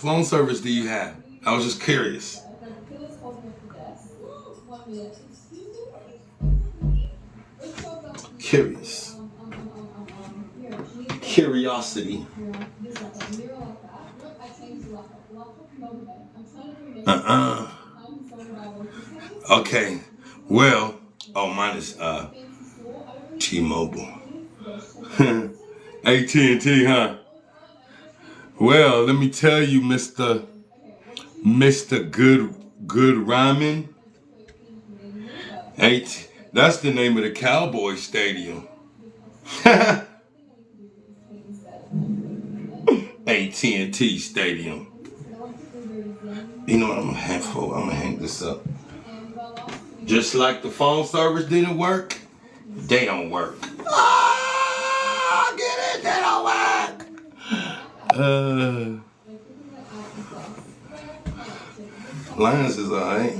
phone service do you have? I was just curious. Curious. Curiosity. Uh-uh. Okay. Well, oh, mine is T-Mobile. AT&T, huh? Well, let me tell you, Mr. Good Rhyming. That's the name of the Cowboy Stadium. AT&T Stadium. You know what I'm gonna have for? I'm gonna hang this up. Just like the phone service didn't work, they don't work. Ah, get it? They don't work. Lions is alright.